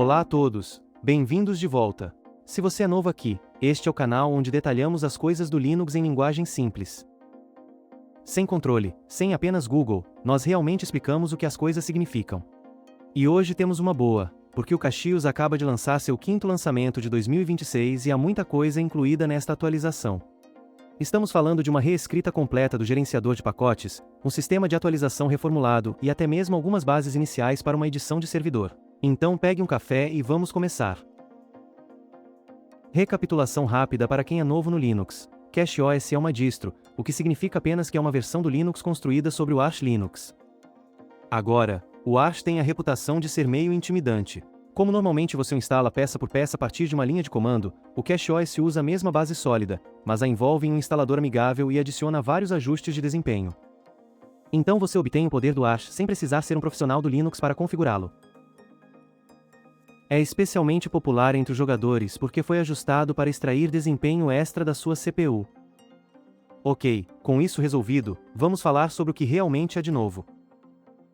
Olá a todos, bem-vindos de volta. Se você é novo aqui, este é o canal onde detalhamos as coisas do Linux em linguagem simples. Sem controle, sem apenas Google, nós realmente explicamos o que as coisas significam. E hoje temos uma boa, porque o Caxias acaba de lançar seu quinto lançamento de 2026 e há muita coisa incluída nesta atualização. Estamos falando de uma reescrita completa do gerenciador de pacotes, um sistema de atualização reformulado e até mesmo algumas bases iniciais para uma edição de servidor. Então pegue um café e vamos começar. Recapitulação rápida para quem é novo no Linux. CashOS é uma distro, o que significa apenas que é uma versão do Linux construída sobre o Arch Linux. Agora, o Arch tem a reputação de ser meio intimidante. Como normalmente você o instala peça por peça a partir de uma linha de comando, o CashOS usa a mesma base sólida, mas a envolve em um instalador amigável e adiciona vários ajustes de desempenho. Então você obtém o poder do Arch sem precisar ser um profissional do Linux para configurá-lo. É especialmente popular entre os jogadores porque foi ajustado para extrair desempenho extra da sua CPU. Ok, com isso resolvido, vamos falar sobre o que realmente é de novo.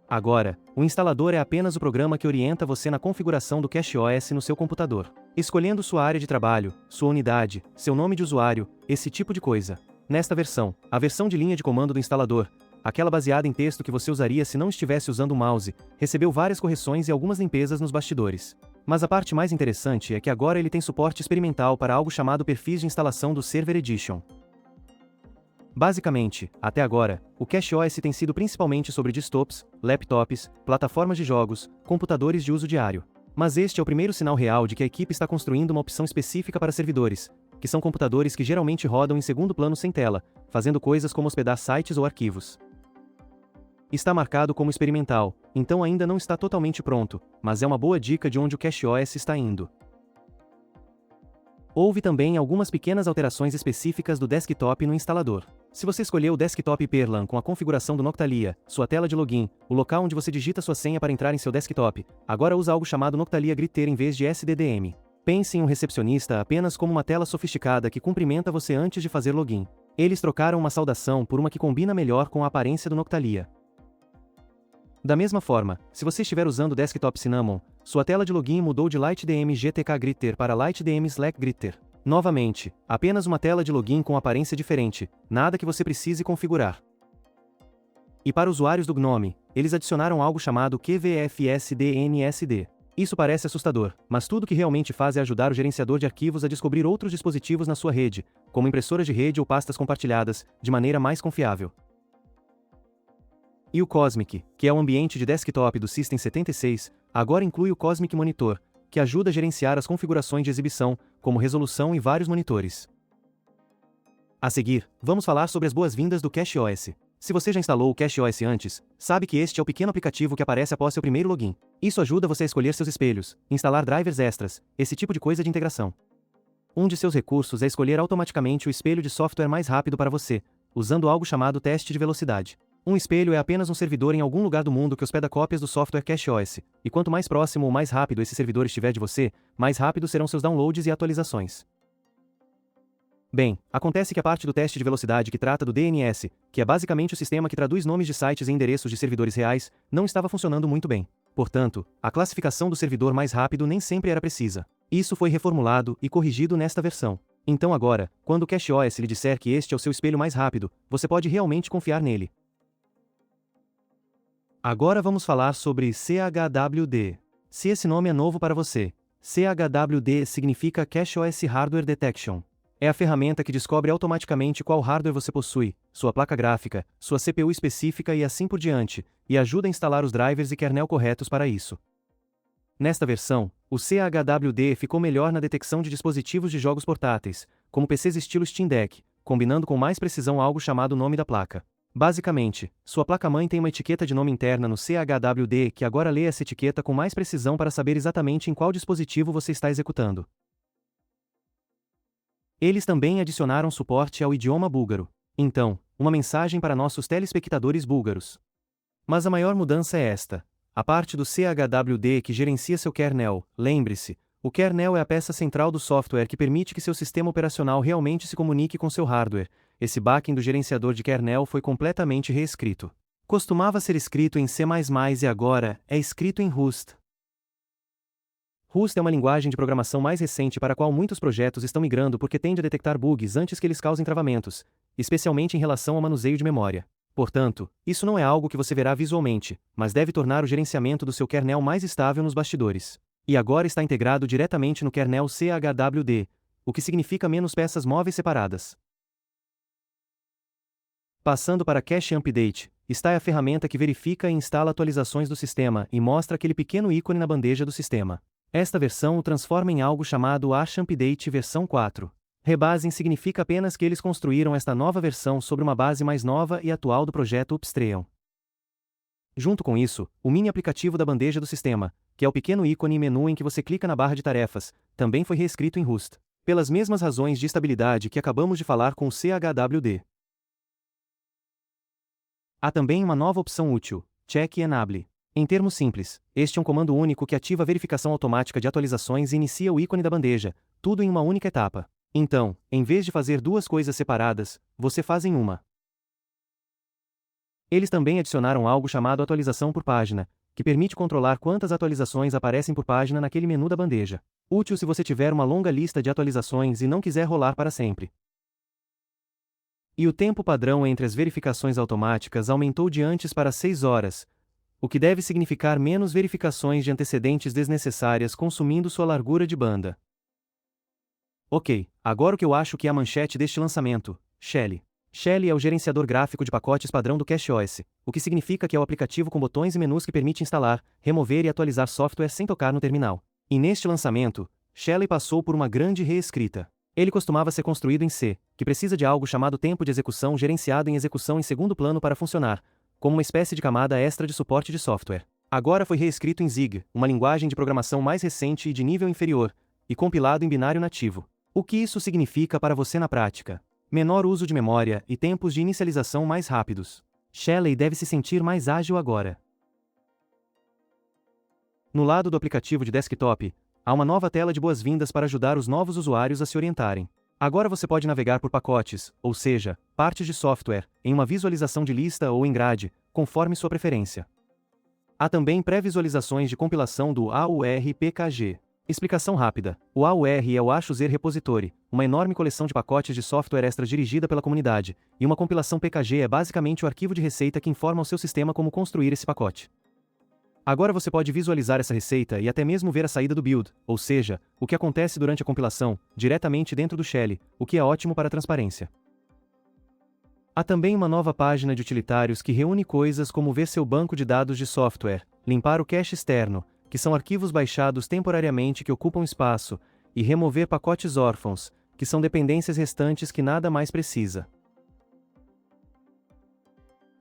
Agora, o instalador é apenas o programa que orienta você na configuração do CashOS no seu computador, escolhendo sua área de trabalho, sua unidade, seu nome de usuário, esse tipo de coisa. Nesta versão, a versão de linha de comando do instalador, aquela baseada em texto que você usaria se não estivesse usando o mouse, recebeu várias correções e algumas limpezas nos bastidores. Mas a parte mais interessante é que agora ele tem suporte experimental para algo chamado perfis de instalação do Server Edition. Basicamente, até agora, o CashOS tem sido principalmente sobre desktops, laptops, plataformas de jogos, computadores de uso diário. Mas este é o primeiro sinal real de que a equipe está construindo uma opção específica para servidores, que são computadores que geralmente rodam em segundo plano sem tela, fazendo coisas como hospedar sites ou arquivos. Está marcado como experimental, então ainda não está totalmente pronto, mas é uma boa dica de onde o CashOS está indo. Houve também algumas pequenas alterações específicas do desktop no instalador. Se você escolheu o desktop Perlan com a configuração do Noctalia, sua tela de login, o local onde você digita sua senha para entrar em seu desktop, agora usa algo chamado Noctalia Greeter em vez de SDDM. Pense em um recepcionista apenas como uma tela sofisticada que cumprimenta você antes de fazer login. Eles trocaram uma saudação por uma que combina melhor com a aparência do Noctalia. Da mesma forma, se você estiver usando o desktop Cinnamon, sua tela de login mudou de LightDM GTK Greeter para LightDM Slack Greeter. Novamente, apenas uma tela de login com aparência diferente, nada que você precise configurar. E para usuários do GNOME, eles adicionaram algo chamado QVFSDNSD. Isso parece assustador, mas tudo que realmente faz é ajudar o gerenciador de arquivos a descobrir outros dispositivos na sua rede, como impressoras de rede ou pastas compartilhadas, de maneira mais confiável. E o Cosmic, que é o ambiente de desktop do System 76, agora inclui o Cosmic Monitor, que ajuda a gerenciar as configurações de exibição, como resolução e vários monitores. A seguir, vamos falar sobre as boas-vindas do CashOS. Se você já instalou o CashOS antes, sabe que este é o pequeno aplicativo que aparece após seu primeiro login. Isso ajuda você a escolher seus espelhos, instalar drivers extras, esse tipo de coisa de integração. Um de seus recursos é escolher automaticamente o espelho de software mais rápido para você, usando algo chamado teste de velocidade. Um espelho é apenas um servidor em algum lugar do mundo que hospeda cópias do software CashOS, e quanto mais próximo ou mais rápido esse servidor estiver de você, mais rápido serão seus downloads e atualizações. Bem, acontece que a parte do teste de velocidade que trata do DNS, que é basicamente o sistema que traduz nomes de sites e endereços de servidores reais, não estava funcionando muito bem. Portanto, a classificação do servidor mais rápido nem sempre era precisa. Isso foi reformulado e corrigido nesta versão. Então agora, quando o CashOS lhe disser que este é o seu espelho mais rápido, você pode realmente confiar nele. Agora vamos falar sobre CHWD. Se esse nome é novo para você, CHWD significa CashOS Hardware Detection. É a ferramenta que descobre automaticamente qual hardware você possui, sua placa gráfica, sua CPU específica e assim por diante, e ajuda a instalar os drivers e kernel corretos para isso. Nesta versão, o CHWD ficou melhor na detecção de dispositivos de jogos portáteis, como PCs estilo Steam Deck, combinando com mais precisão algo chamado nome da placa. Basicamente, sua placa-mãe tem uma etiqueta de nome interna no CHWD que agora lê essa etiqueta com mais precisão para saber exatamente em qual dispositivo você está executando. Eles também adicionaram suporte ao idioma búlgaro. Então, uma mensagem para nossos telespectadores búlgaros. Mas a maior mudança é esta. A parte do CHWD que gerencia seu kernel, lembre-se, o kernel é a peça central do software que permite que seu sistema operacional realmente se comunique com seu hardware. Esse backend do gerenciador de kernel foi completamente reescrito. Costumava ser escrito em C++ e agora é escrito em Rust. Rust é uma linguagem de programação mais recente para a qual muitos projetos estão migrando porque tende a detectar bugs antes que eles causem travamentos, especialmente em relação ao manuseio de memória. Portanto, isso não é algo que você verá visualmente, mas deve tornar o gerenciamento do seu kernel mais estável nos bastidores. E agora está integrado diretamente no kernel CHWD, o que significa menos peças móveis separadas. Passando para Cache Update, está a ferramenta que verifica e instala atualizações do sistema e mostra aquele pequeno ícone na bandeja do sistema. Esta versão o transforma em algo chamado Ash Update versão 4. Rebasing significa apenas que eles construíram esta nova versão sobre uma base mais nova e atual do projeto Upstream. Junto com isso, o mini aplicativo da bandeja do sistema, que é o pequeno ícone e menu em que você clica na barra de tarefas, também foi reescrito em Rust, pelas mesmas razões de estabilidade que acabamos de falar com o CHWD. Há também uma nova opção útil, Check Enable. Em termos simples, este é um comando único que ativa a verificação automática de atualizações e inicia o ícone da bandeja, tudo em uma única etapa. Então, em vez de fazer duas coisas separadas, você faz em uma. Eles também adicionaram algo chamado atualização por página, que permite controlar quantas atualizações aparecem por página naquele menu da bandeja. Útil se você tiver uma longa lista de atualizações e não quiser rolar para sempre. E o tempo padrão entre as verificações automáticas aumentou de antes para 6 horas, o que deve significar menos verificações de antecedentes desnecessárias consumindo sua largura de banda. Ok, agora o que eu acho que é a manchete deste lançamento, Shelly. Shelly é o gerenciador gráfico de pacotes padrão do CashOS, o que significa que é o aplicativo com botões e menus que permite instalar, remover e atualizar software sem tocar no terminal. E neste lançamento, Shelly passou por uma grande reescrita. Ele costumava ser construído em C, que precisa de algo chamado tempo de execução gerenciado em execução em segundo plano para funcionar, como uma espécie de camada extra de suporte de software. Agora foi reescrito em Zig, uma linguagem de programação mais recente e de nível inferior, e compilado em binário nativo. O que isso significa para você na prática? Menor uso de memória e tempos de inicialização mais rápidos. Shelly deve se sentir mais ágil agora. No lado do aplicativo de desktop, há uma nova tela de boas-vindas para ajudar os novos usuários a se orientarem. Agora você pode navegar por pacotes, ou seja, partes de software, em uma visualização de lista ou em grade, conforme sua preferência. Há também pré-visualizações de compilação do AUR-PKG. Explicação rápida. O AUR é o ASHUZER Repository, uma enorme coleção de pacotes de software extra dirigida pela comunidade, e uma compilação PKG é basicamente o arquivo de receita que informa ao seu sistema como construir esse pacote. Agora você pode visualizar essa receita e até mesmo ver a saída do build, ou seja, o que acontece durante a compilação, diretamente dentro do Shelly, o que é ótimo para a transparência. Há também uma nova página de utilitários que reúne coisas como ver seu banco de dados de software, limpar o cache externo, que são arquivos baixados temporariamente que ocupam espaço, e remover pacotes órfãos, que são dependências restantes que nada mais precisa.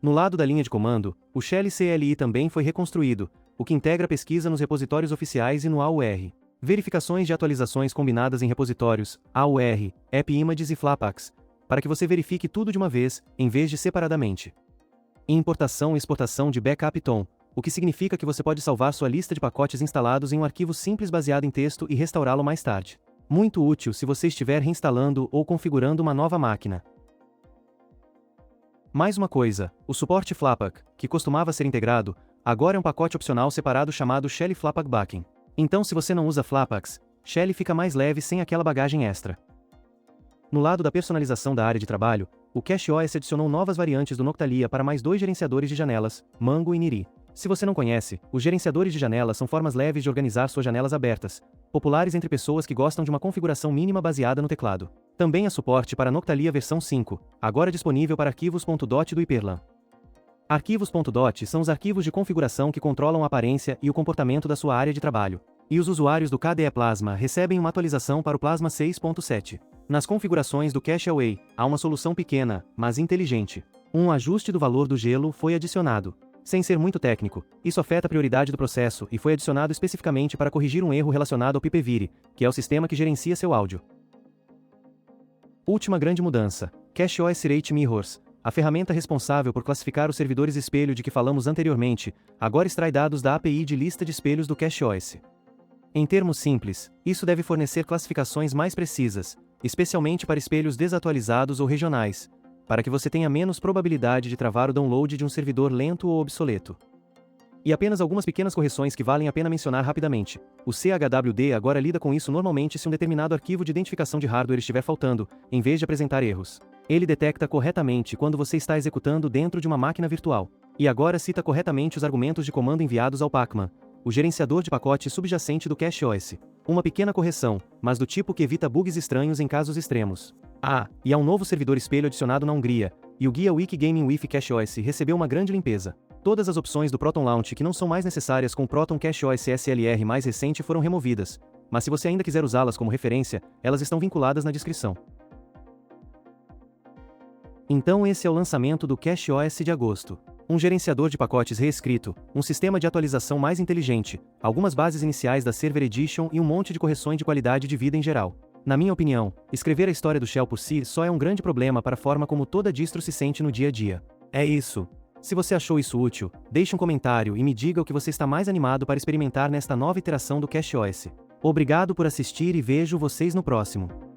No lado da linha de comando, o Shelly CLI também foi reconstruído, o que integra pesquisa nos repositórios oficiais e no AUR. Verificações de atualizações combinadas em repositórios, AUR, AppImages e Flatpaks, para que você verifique tudo de uma vez, em vez de separadamente. E importação e exportação de backup tom, o que significa que você pode salvar sua lista de pacotes instalados em um arquivo simples baseado em texto e restaurá-lo mais tarde. Muito útil se você estiver reinstalando ou configurando uma nova máquina. Mais uma coisa, o suporte Flatpak, que costumava ser integrado, agora é um pacote opcional separado chamado Shelly Flatpak Backing. Então se você não usa Flatpaks, Shelly fica mais leve sem aquela bagagem extra. No lado da personalização da área de trabalho, o CashOS adicionou novas variantes do Noctalia para mais 2 gerenciadores de janelas, Mango e Niri. Se você não conhece, os gerenciadores de janelas são formas leves de organizar suas janelas abertas, populares entre pessoas que gostam de uma configuração mínima baseada no teclado. Também há suporte para Noctalia versão 5, agora disponível para arquivos.dot do Hyperland. Arquivos.dot são os arquivos de configuração que controlam a aparência e o comportamento da sua área de trabalho. E os usuários do KDE Plasma recebem uma atualização para o Plasma 6.7. Nas configurações do CacheAway, há uma solução pequena, mas inteligente. Um ajuste do valor do gelo foi adicionado. Sem ser muito técnico, isso afeta a prioridade do processo e foi adicionado especificamente para corrigir um erro relacionado ao Pipeviri, que é o sistema que gerencia seu áudio. Última grande mudança, CashOS Rate Mirrors, a ferramenta responsável por classificar os servidores espelho de que falamos anteriormente, agora extrai dados da API de lista de espelhos do CashOS. Em termos simples, isso deve fornecer classificações mais precisas, especialmente para espelhos desatualizados ou regionais, para que você tenha menos probabilidade de travar o download de um servidor lento ou obsoleto. E apenas algumas pequenas correções que valem a pena mencionar rapidamente. O CHWD agora lida com isso normalmente se um determinado arquivo de identificação de hardware estiver faltando, em vez de apresentar erros. Ele detecta corretamente quando você está executando dentro de uma máquina virtual. E agora cita corretamente os argumentos de comando enviados ao Pacman, o gerenciador de pacote subjacente do CashOS. Uma pequena correção, mas do tipo que evita bugs estranhos em casos extremos. E há um novo servidor espelho adicionado na Hungria, e o guia Wiki Gaming with CashOS recebeu uma grande limpeza. Todas as opções do Proton Launch que não são mais necessárias com o Proton CashOS SLR mais recente foram removidas, mas se você ainda quiser usá-las como referência, elas estão vinculadas na descrição. Então esse é o lançamento do CashOS de agosto. Um gerenciador de pacotes reescrito, um sistema de atualização mais inteligente, algumas bases iniciais da Server Edition e um monte de correções de qualidade de vida em geral. Na minha opinião, escrever a história do Shell por si só é um grande problema para a forma como toda distro se sente no dia a dia. É isso. Se você achou isso útil, deixe um comentário e me diga o que você está mais animado para experimentar nesta nova iteração do CashOS. Obrigado por assistir e vejo vocês no próximo.